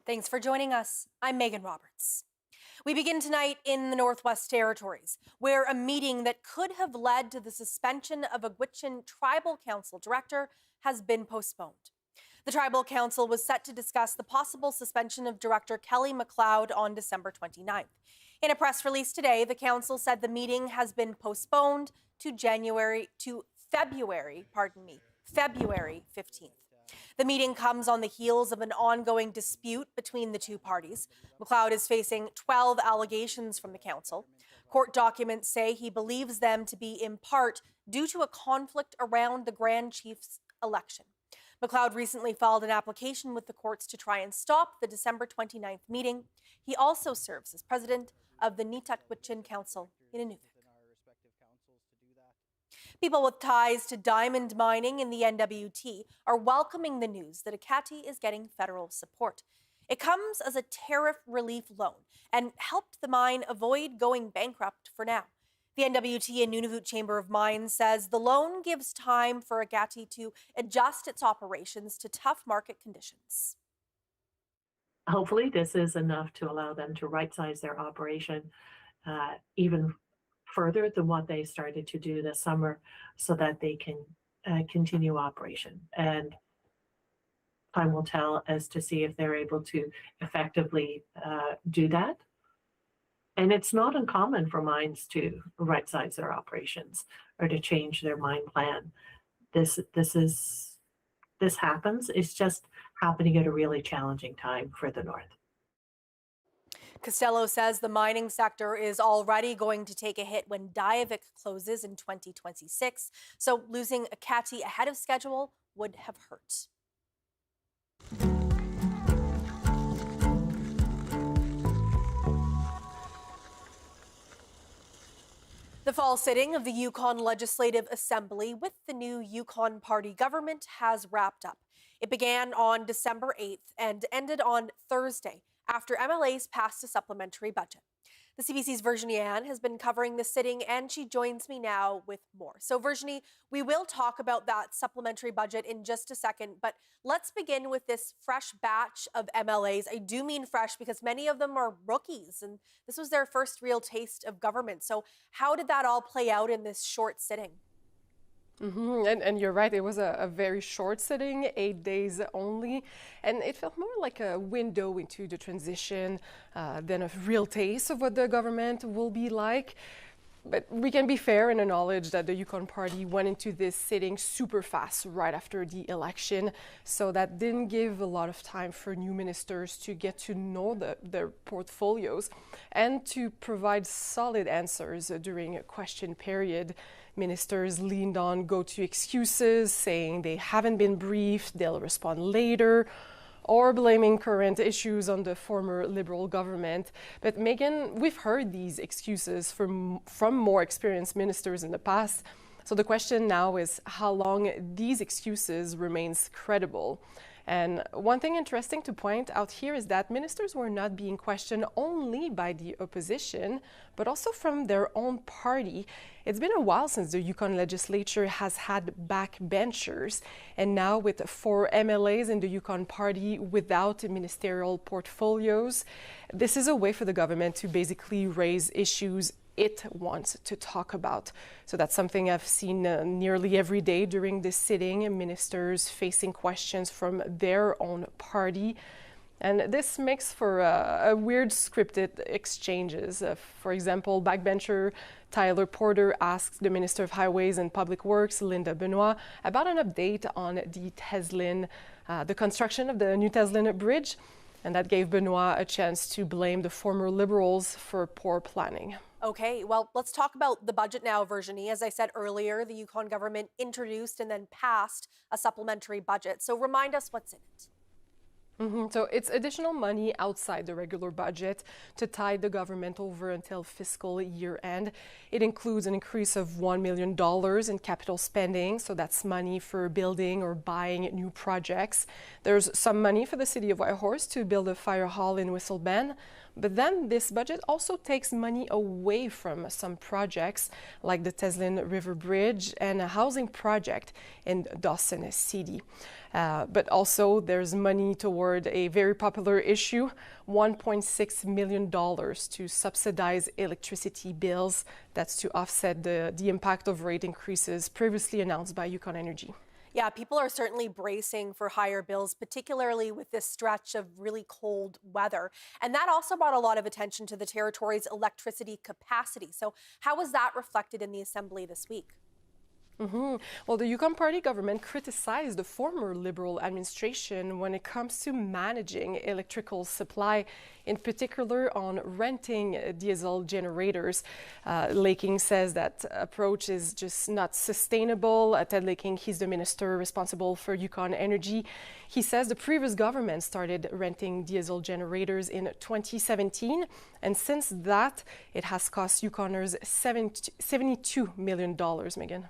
Thanks for joining us. I'm Megan Roberts. We begin tonight in the Northwest Territories, where a meeting that could have led to the suspension of a Gwich'in Tribal Council director has been postponed. The Tribal Council was set to discuss the possible suspension of Director Kelly McLeod on December 29th. In a press release today, the council said the meeting has been postponed to February 15th. The meeting comes on the heels of an ongoing dispute between the two parties. McLeod is facing 12 allegations from the council. Court documents say he believes them to be in part due to a conflict around the Grand Chief's election. McLeod recently filed an application with the courts to try and stop the December 29th meeting. He also serves as president of the Niitat Gwich'in Council in Innu. People with ties to diamond mining in the NWT are welcoming the news that Iqaluit is getting federal support. It comes as a tariff relief loan and helped the mine avoid going bankrupt for now. The NWT and Nunavut Chamber of Mines says the loan gives time for Iqaluit to adjust its operations to tough market conditions. Hopefully this is enough to allow them to right-size their operation even further than what they started to do this summer so that they can continue operation. And time will tell as to see if they're able to effectively do that. And it's not uncommon for mines to right-size their operations or to change their mine plan. This happens. It's just happening at a really challenging time for the North. Costello says the mining sector is already going to take a hit when Diavik closes in 2026, so losing Iqaluit ahead of schedule would have hurt. The fall sitting of the Yukon Legislative Assembly with the new Yukon Party government has wrapped up. It began on December 8th and ended on Thursday after MLAs passed a supplementary budget. The CBC's Virginie Ann has been covering the sitting and she joins me now with more. So Virginie, we will talk about that supplementary budget in just a second, but let's begin with this fresh batch of MLAs. I do mean fresh because many of them are rookies and this was their first real taste of government. So how did that all play out in this short sitting? And you're right, it was a very short sitting, 8 days only, and it felt more like a window into the transition than a real taste of what the government will be like. But we can be fair and acknowledge that the Yukon Party went into this sitting super fast right after the election, so that didn't give a lot of time for new ministers to get to know their portfolios and to provide solid answers during a question period. Ministers leaned on go-to excuses, saying they haven't been briefed, they'll respond later, or blaming current issues on the former Liberal government. But Megan, we've heard these excuses from more experienced ministers in the past. So the question now is how long these excuses remains credible. And one thing interesting to point out here is that ministers were not being questioned only by the opposition, but also from their own party. It's been a while since the Yukon legislature has had backbenchers, and now with 4 MLAs in the Yukon Party without ministerial portfolios, this is a way for the government to basically raise issues it wants to talk about. So that's something I've seen nearly every day during this sitting, ministers facing questions from their own party. And this makes for a weird scripted exchanges. For example, backbencher Tyler Porter asked the Minister of Highways and Public Works, Linda Benoit, about an update on the Teslin, the construction of the new Teslin Bridge. And that gave Benoit a chance to blame the former Liberals for poor planning. Okay, well, let's talk about the budget now, Virginie. As I said earlier, the Yukon government introduced and then passed a supplementary budget. So remind us what's in it. So it's additional money outside the regular budget to tide the government over until fiscal year end. It includes an increase of $1 million in capital spending, so that's money for building or buying new projects. There's some money for the city of Whitehorse to build a fire hall in Whistle Bend, But then this budget also takes money away from some projects like the Teslin River Bridge and a housing project in Dawson City. But also there's money toward a very popular issue, $1.6 million to subsidize electricity bills. That's to offset the impact of rate increases previously announced by Yukon Energy. Yeah, people are certainly bracing for higher bills, particularly with this stretch of really cold weather. And that also brought a lot of attention to the territory's electricity capacity. So how was that reflected in the Assembly this week? Well, the Yukon Party government criticized the former Liberal administration when it comes to managing electrical supply, in particular on renting diesel generators. Laking says that approach is just not sustainable. Ted Laking, he's the minister responsible for Yukon Energy. He says the previous government started renting diesel generators in 2017, and since that, it has cost Yukoners $72 million, Megan.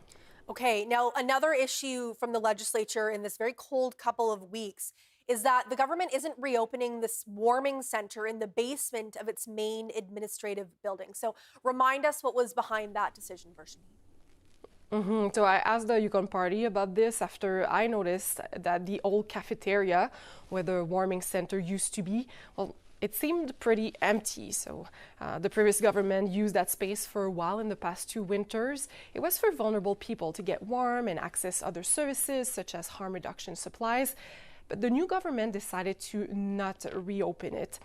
Okay, now another issue from the legislature in this very cold couple of weeks is that the government isn't reopening this warming center in the basement of its main administrative building. So remind us what was behind that decision, Virginie. So I asked the Yukon Party about this after I noticed that the old cafeteria where the warming center used to be, well, it seemed pretty empty. So the previous government used that space for a while in the past 2 winters. It was for vulnerable people to get warm and access other services such as harm reduction supplies. But the new government decided to not reopen it.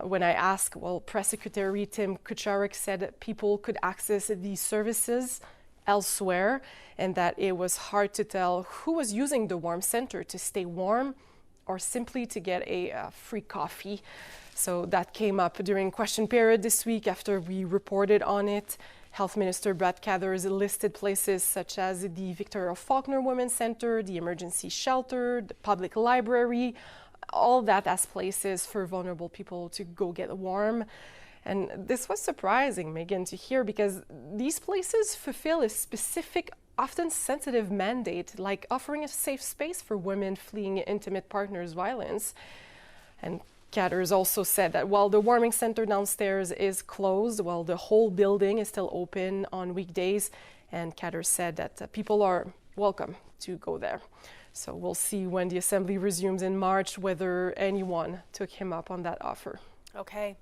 When I asked, well, Press Secretary Tim Kucharik said that people could access these services elsewhere and that it was hard to tell who was using the warm center to stay warm or simply to get a free coffee. So that came up during question period this week after we reported on it. Health Minister Brad Cathers listed places such as the Victoria Faulkner Women's Centre, the emergency shelter, the public library, all that as places for vulnerable people to go get warm. And this was surprising, Megan, to hear because these places fulfill a specific often sensitive mandate, like offering a safe space for women fleeing intimate partners' violence. And Catters also said that while the warming center downstairs is closed, well, the whole building is still open on weekdays. And Catters said that people are welcome to go there. So we'll see when the Assembly resumes in March whether anyone took him up on that offer. Okay.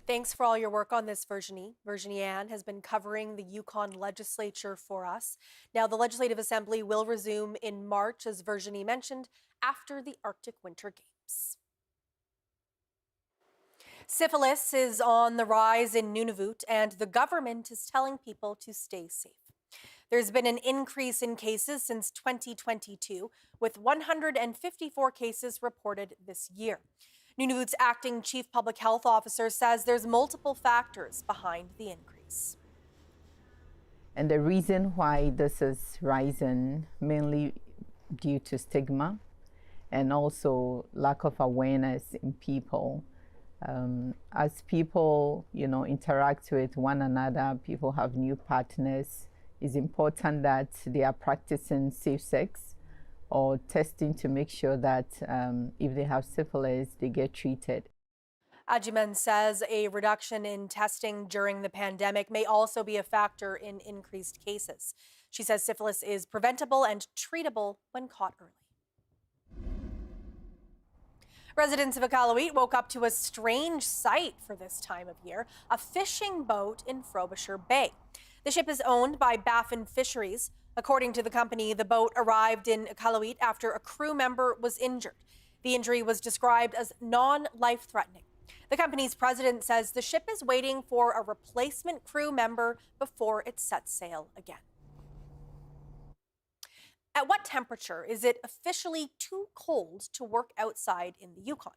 Thanks for all your work on this, Virginie. Virginie Anne has been covering the Yukon legislature for us. Now, the Legislative Assembly will resume in March, as Virginie mentioned, after the Arctic Winter Games. Syphilis is on the rise in Nunavut, and the government is telling people to stay safe. There's been an increase in cases since 2022, with 154 cases reported this year. Nunavut's acting chief public health officer says there's multiple factors behind the increase. And the reason why this is rising mainly due to stigma and also lack of awareness in people. As people, interact with one another, people have new partners, it's important that they are practicing safe sex or testing to make sure that if they have syphilis, they get treated. Ajiman says a reduction in testing during the pandemic may also be a factor in increased cases. She says syphilis is preventable and treatable when caught early. Residents of Iqaluit woke up to a strange sight for this time of year, a fishing boat in Frobisher Bay. The ship is owned by Baffin Fisheries. According to the company, the boat arrived in Iqaluit after a crew member was injured. The injury was described as non-life-threatening. The company's president says the ship is waiting for a replacement crew member before it sets sail again. At what temperature is it officially too cold to work outside in the Yukon?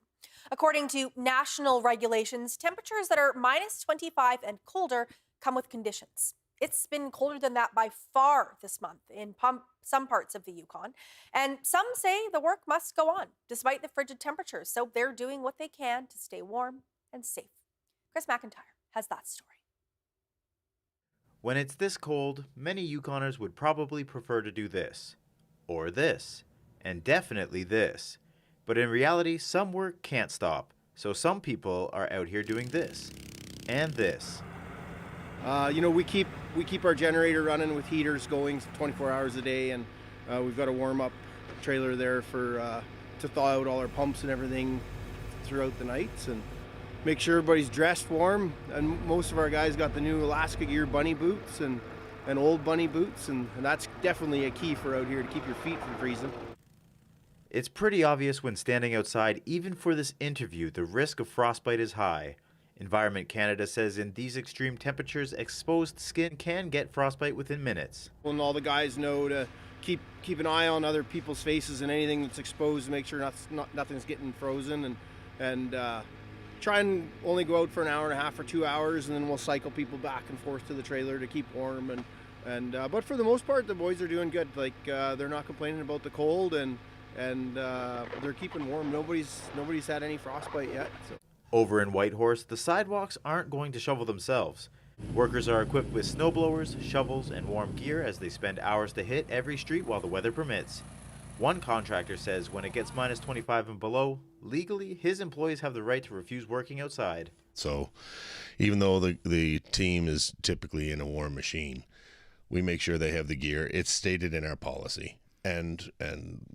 According to national regulations, temperatures that are minus 25 and colder come with conditions. It's been colder than that by far this month in some parts of the Yukon. And some say the work must go on despite the frigid temperatures. So they're doing what they can to stay warm and safe. Chris McIntyre has that story. When it's this cold, many Yukoners would probably prefer to do this, or this, and definitely this. But in reality, some work can't stop. So some people are out here doing this and this. We keep our generator running with heaters going 24 hours a day, and we've got a warm-up trailer there for to thaw out all our pumps and everything throughout the nights, and make sure everybody's dressed warm. And most of our guys got the new Alaska Gear bunny boots and old bunny boots, and that's definitely a key for out here to keep your feet from freezing. It's pretty obvious when standing outside, even for this interview, the risk of frostbite is high. Environment Canada says in these extreme temperatures, exposed skin can get frostbite within minutes. And all the guys know to keep an eye on other people's faces and anything that's exposed to make sure nothing's getting frozen, and try and only go out for an hour and a half or 2 hours, and then we'll cycle people back and forth to the trailer to keep warm. But for the most part, the boys are doing good. Like they're not complaining about the cold, and they're keeping warm. Nobody's had any frostbite yet. So. Over in Whitehorse, the sidewalks aren't going to shovel themselves. Workers are equipped with snowblowers, shovels, and warm gear as they spend hours to hit every street while the weather permits. One contractor says when it gets minus 25 and below, legally, his employees have the right to refuse working outside. So even though the team is typically in a warm machine, we make sure they have the gear. It's stated in our policy.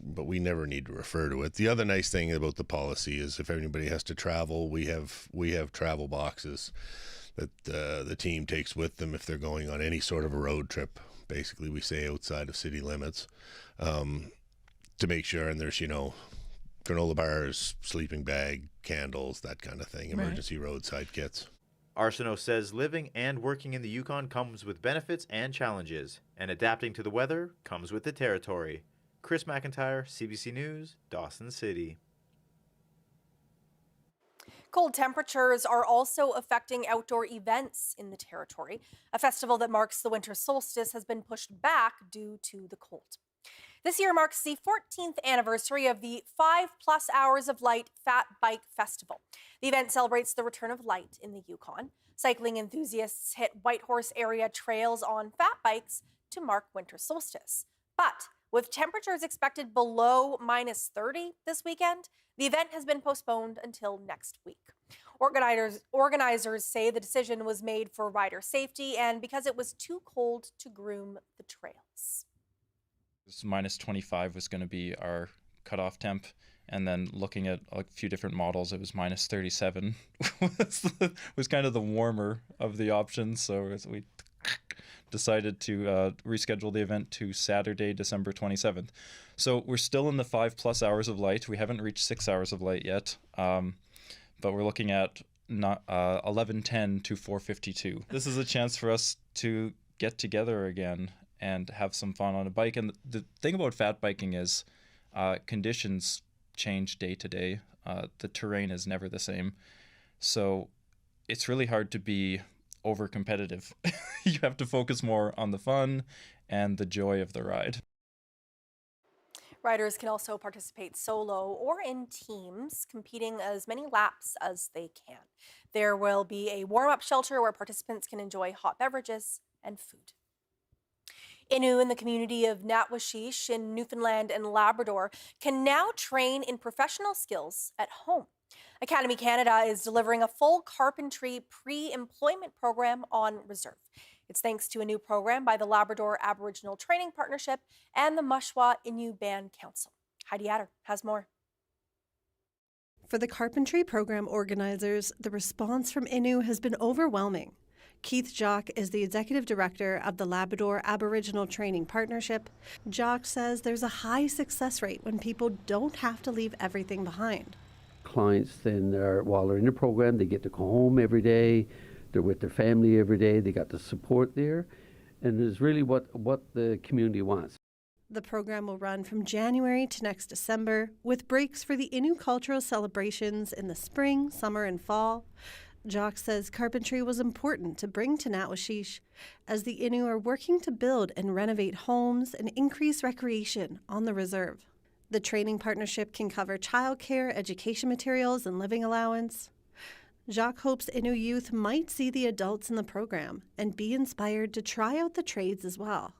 But we never need to refer to it. The other nice thing about the policy is if anybody has to travel, we have travel boxes that the team takes with them if they're going on any sort of a road trip. Basically, we say outside of city limits, to make sure. And there's granola bars, sleeping bag, candles, that kind of thing, emergency roadside kits. Arsenault says living and working in the Yukon comes with benefits and challenges, and adapting to the weather comes with the territory. Chris McIntyre, CBC News, Dawson City. Cold temperatures are also affecting outdoor events in the territory. A festival that marks the winter solstice has been pushed back due to the cold. This year marks the 14th anniversary of the 5+ Hours of Light Fat Bike Festival. The event celebrates the return of light in the Yukon. Cycling enthusiasts hit Whitehorse area trails on fat bikes to mark winter solstice. But with temperatures expected below minus 30 this weekend, the event has been postponed until next week. Organizers say the decision was made for rider safety and because it was too cold to groom the trails. Minus 25 was going to be our cutoff temp, and then looking at a few different models, it was minus 37 was kind of the warmer of the options. So we decided to reschedule the event to Saturday, December 27th. So we're still in the 5+ hours of light. We haven't reached 6 hours of light yet, but we're looking at 11:10 to 4:52. This is a chance for us to get together again and have some fun on a bike. And the thing about fat biking is conditions change day to day. The terrain is never the same. So it's really hard to be over competitive. You have to focus more on the fun and the joy of the ride. Riders can also participate solo or in teams, competing as many laps as they can. There will be a warm-up shelter where participants can enjoy hot beverages and food. Innu in the community of Natwashish in Newfoundland and Labrador can now train in professional skills at home. Academy Canada is delivering a full carpentry pre-employment program on reserve. It's thanks to a new program by the Labrador Aboriginal Training Partnership and the Mushwa Innu Band Council. Heidi Adder has more. For the carpentry program organizers, the response from Innu has been overwhelming. Keith Jock is the executive director of the Labrador Aboriginal Training Partnership. Jock says there's a high success rate when people don't have to leave everything behind. Clients then, while they're in the program, they get to go home every day, they're with their family every day, they got the support there, and it's really what the community wants. The program will run from January to next December, with breaks for the Innu cultural celebrations in the spring, summer, and fall. Jock says carpentry was important to bring to Natwashish, as the Innu are working to build and renovate homes and increase recreation on the reserve. The training partnership can cover childcare, education materials, and living allowance. Jacques hopes Innu youth might see the adults in the program and be inspired to try out the trades as well.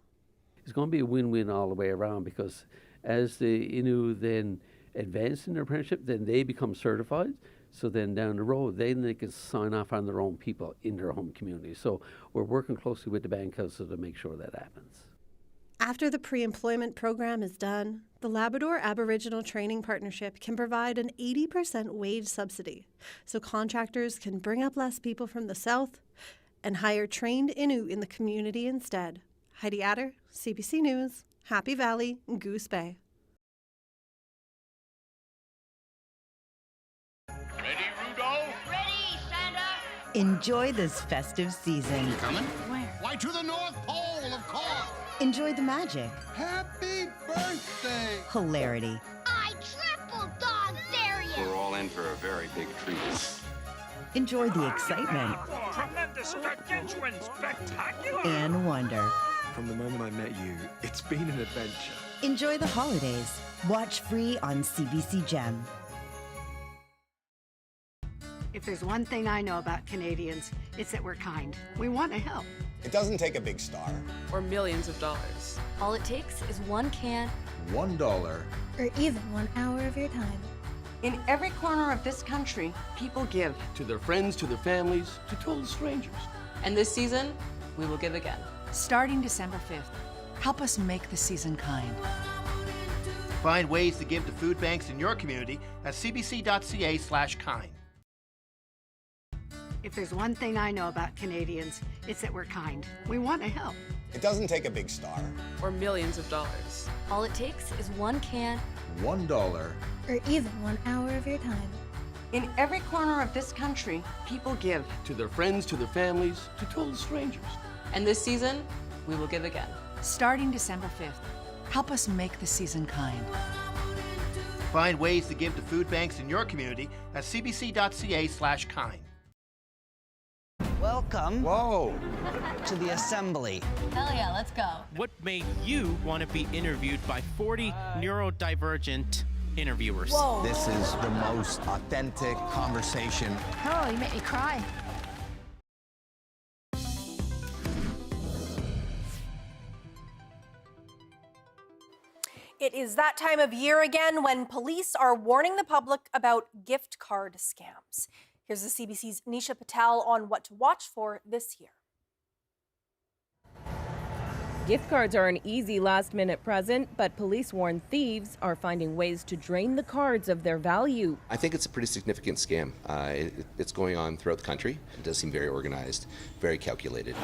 It's going to be a win-win all the way around, because as the Innu then advance in their apprenticeship, then they become certified. So then down the road, they can sign off on their own people in their home community. So we're working closely with the Band Council to make sure that happens. After the pre-employment program is done, the Labrador Aboriginal Training Partnership can provide an 80% wage subsidy, so contractors can bring up less people from the south and hire trained Innu in the community instead. Heidi Adder, CBC News, Happy Valley, Goose Bay. Ready, Rudolph? Ready, Santa! Enjoy this festive season. You coming? Where? Why, to the North Pole, of course! Enjoy the magic, Happy birthday! hilarity, I triple dog dare you! We're all in for a very big treat. enjoy the excitement, Tremendous, gargantuan, spectacular! and wonder. From the moment I met you, it's been an adventure. Enjoy the holidays. Watch free on CBC Gem. If there's one thing I know about Canadians, it's that we're kind. We want to help. It doesn't take a big star. Or millions of dollars. All it takes is one can. $1. Or even 1 hour of your time. In every corner of this country, people give. To their friends, to their families, to total strangers. And this season, we will give again. Starting December 5th, help us make the season kind. Find ways to give to food banks in your community at cbc.ca/kind. If there's one thing I know about Canadians, it's that we're kind. We want to help. It doesn't take a big star. Or millions of dollars. All it takes is one can. $1. Or even 1 hour of your time. In every corner of this country, people give. To their friends, to their families, to total strangers. And this season, we will give again. Starting December 5th, help us make the season kind. Find ways to give to food banks in your community at cbc.ca/kind. Welcome Whoa! to the assembly. Hell yeah, let's go. What made you want to be interviewed by 40 neurodivergent interviewers? Whoa. This is the most authentic conversation. Oh, you make me cry. It is that time of year again when police are warning the public about gift card scams. Here's the CBC's Nisha Patel on what to watch for this year. Gift cards are an easy last-minute present, but police warn thieves are finding ways to drain the cards of their value. I think it's a pretty significant scam. It's going on throughout the country. It does seem very organized, very calculated.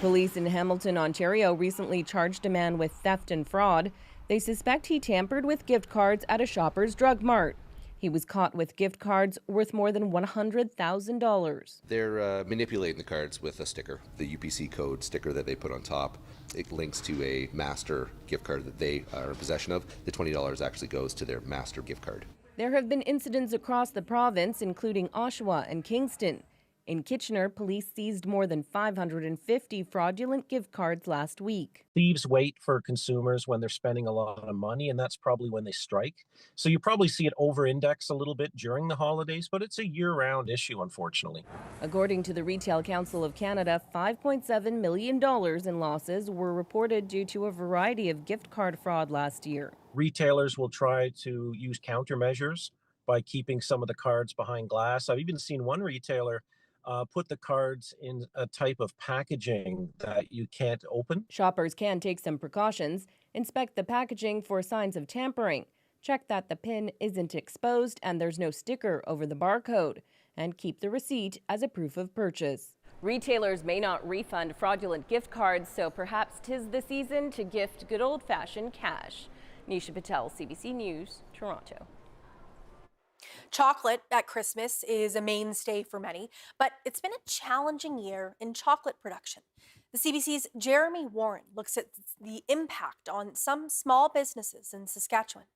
Police in Hamilton, Ontario recently charged a man with theft and fraud. They suspect he tampered with gift cards at a Shoppers Drug Mart. He was caught with gift cards worth more than $100,000. They're manipulating the cards with a sticker, the UPC code sticker that they put on top. It links to a master gift card that they are in possession of. The $20 actually goes to their master gift card. There have been incidents across the province, including Oshawa and Kingston. In Kitchener, police seized more than 550 fraudulent gift cards last week. Thieves wait for consumers when they're spending a lot of money, and that's probably when they strike. So you probably see it over-index a little bit during the holidays, but it's a year-round issue, unfortunately. According to the Retail Council of Canada, $5.7 million in losses were reported due to a variety of gift card fraud last year. Retailers will try to use countermeasures by keeping some of the cards behind glass. I've even seen one retailer put the cards in a type of packaging that you can't open. Shoppers can take some precautions, inspect the packaging for signs of tampering, check that the pin isn't exposed and there's no sticker over the barcode, and keep the receipt as a proof of purchase. Retailers may not refund fraudulent gift cards, so perhaps 'tis the season to gift good old-fashioned cash. Nisha Patel, CBC News, Toronto. Chocolate at Christmas is a mainstay for many, but it's been a challenging year in chocolate production. The CBC's Jeremy Warren looks at the impact on some small businesses in Saskatchewan.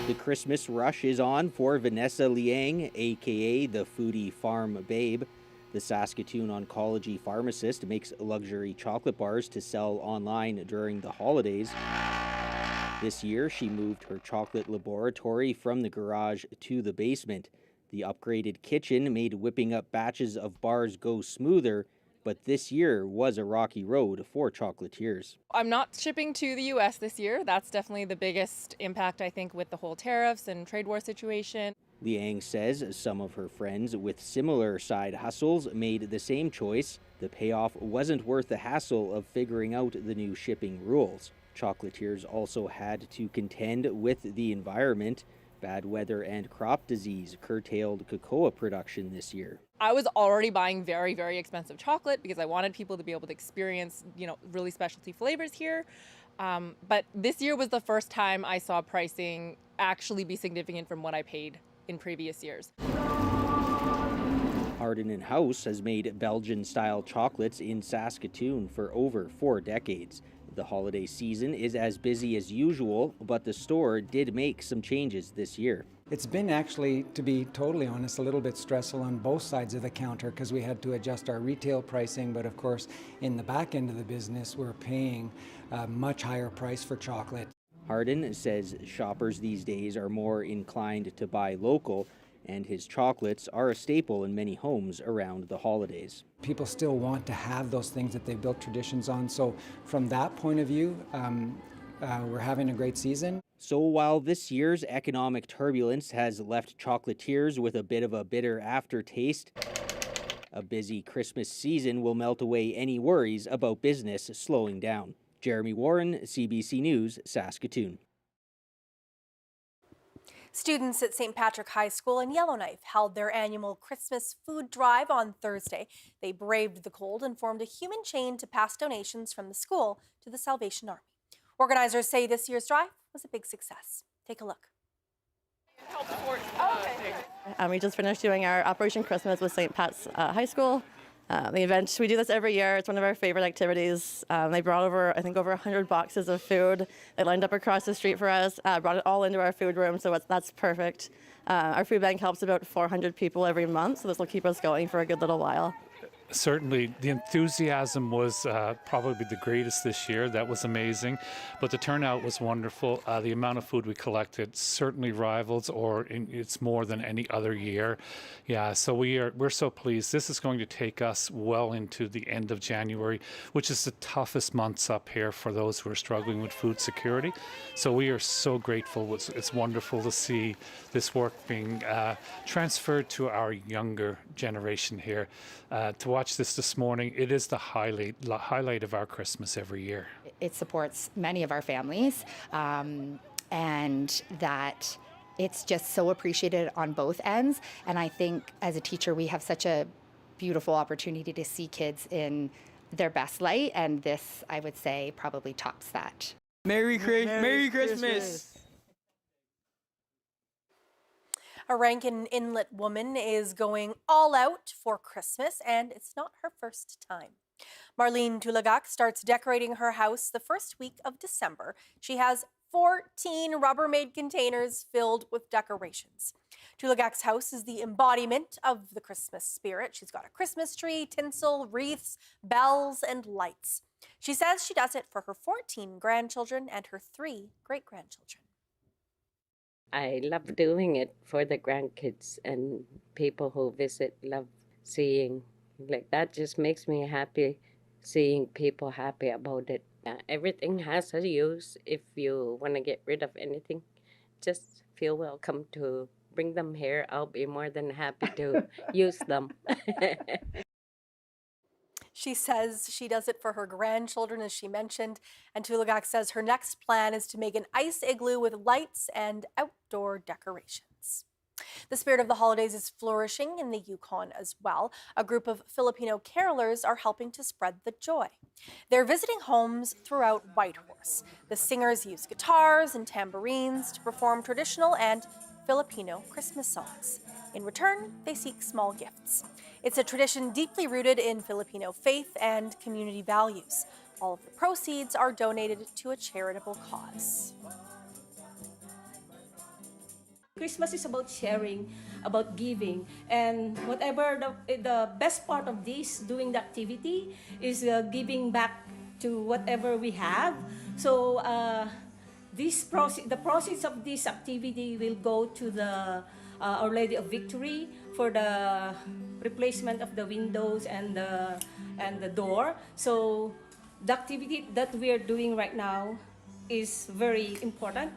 The Christmas rush is on for Vanessa Liang, aka the Foodie Farm Babe. The Saskatoon oncology pharmacist makes luxury chocolate bars to sell online during the holidays. This year, she moved her chocolate laboratory from the garage to the basement. The upgraded kitchen made whipping up batches of bars go smoother, but this year was a rocky road for chocolatiers. I'm not shipping to the U.S. this year. That's definitely the biggest impact, I think, with the whole tariffs and trade war situation. Liang says some of her friends with similar side hustles made the same choice. The payoff wasn't worth the hassle of figuring out the new shipping rules. Chocolatiers also had to contend with the environment. Bad weather and crop disease curtailed cocoa production this year. I was already buying very, very expensive chocolate because I wanted people to be able to experience, really specialty flavors here. But this year was the first time I saw pricing actually be significant from what I paid in previous years. Hardin & House has made Belgian-style chocolates in Saskatoon for over 4 decades. The holiday season is as busy as usual, but the store did make some changes this year. It's been actually, to be totally honest, a little bit stressful on both sides of the counter because we had to adjust our retail pricing, but of course in the back end of the business we're paying a much higher price for chocolate. Hardin says shoppers these days are more inclined to buy local, and his chocolates are a staple in many homes around the holidays. People still want to have those things that they've built traditions on, so from that point of view, we're having a great season. So while this year's economic turbulence has left chocolatiers with a bit of a bitter aftertaste, a busy Christmas season will melt away any worries about business slowing down. Jeremy Warren, CBC News, Saskatoon. Students at St. Patrick High School in Yellowknife held their annual Christmas food drive on Thursday. They braved the cold and formed a human chain to pass donations from the school to the Salvation Army. Organizers say this year's drive was a big success. Take a look. We just finished doing our Operation Christmas with St. Pat's High School. The event, we do this every year. It's one of our favorite activities. They brought over 100 boxes of food. They lined up across the street for us, brought it all into our food room, so that's perfect. Our food bank helps about 400 people every month, so this will keep us going for a good little while. Certainly, the enthusiasm was probably the greatest this year. That was amazing, but the turnout was wonderful. The amount of food we collected certainly rivals, or it's more than any other year. Yeah, so we're so pleased. This is going to take us well into the end of January, which is the toughest months up here for those who are struggling with food security. So we are so grateful. It's wonderful to see this work being transferred to our younger generation here. To watch this morning, it is the highlight of our Christmas every year. It supports many of our families, and that it's just so appreciated on both ends. And I think as a teacher, we have such a beautiful opportunity to see kids in their best light, and this, I would say, probably tops that. Merry Christmas! A Rankin Inlet woman is going all out for Christmas, and it's not her first time. Marlene Tulagak starts decorating her house the first week of December. She has 14 Rubbermaid containers filled with decorations. Tulagak's house is the embodiment of the Christmas spirit. She's got a Christmas tree, tinsel, wreaths, bells, and lights. She says she does it for her 14 grandchildren and her 3 great-grandchildren. I love doing it for the grandkids, and people who visit love seeing. Like, that just makes me happy, seeing people happy about it. Everything has a use. If you want to get rid of anything, just feel welcome to bring them here. I'll be more than happy to use them. She says she does it for her grandchildren, as she mentioned, and Tulagak says her next plan is to make an ice igloo with lights and outdoor decorations. The spirit of the holidays is flourishing in the Yukon as well. A group of Filipino carolers are helping to spread the joy. They're visiting homes throughout Whitehorse. The singers use guitars and tambourines to perform traditional and Filipino Christmas songs. In return, they seek small gifts. It's a tradition deeply rooted in Filipino faith and community values. All of the proceeds are donated to a charitable cause. Christmas is about sharing, about giving, and whatever the best part of this, doing the activity, is giving back to whatever we have. So the proceeds of this activity will go to the Our Lady of Victory for the replacement of the windows and the door. So the activity that we are doing right now is very important.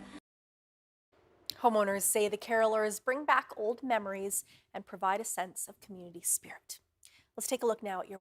Homeowners say the carolers bring back old memories and provide a sense of community spirit. Let's take a look now at your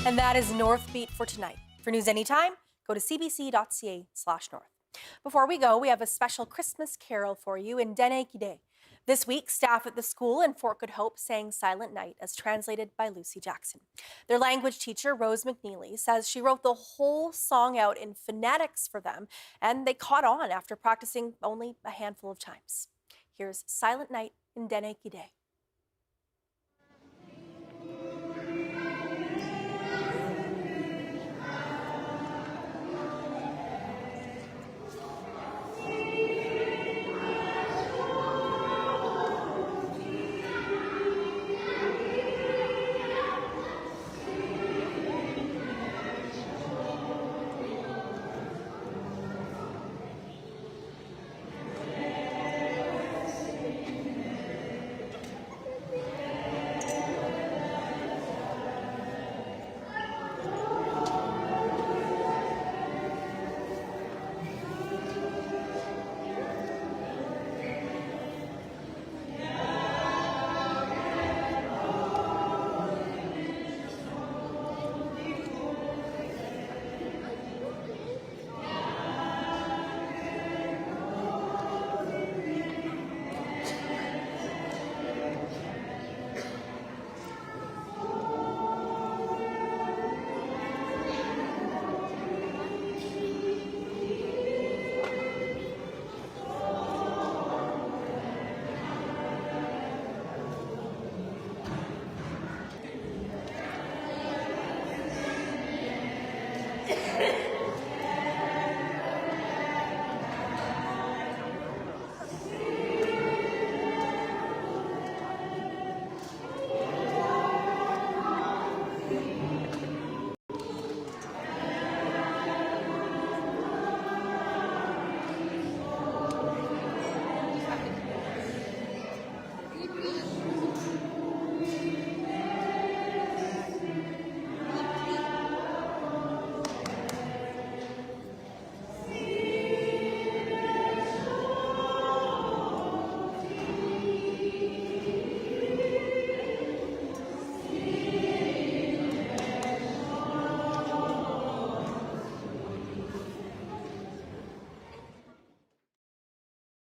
And that is Northbeat for tonight. For news anytime, go to cbc.ca/north. Before we go, we have a special Christmas carol for you in Dene Kide. This week, staff at the school in Fort Good Hope sang Silent Night as translated by Lucy Jackson. Their language teacher, Rose McNeely, says she wrote the whole song out in phonetics for them, and they caught on after practicing only a handful of times. Here's Silent Night in Dene Kide.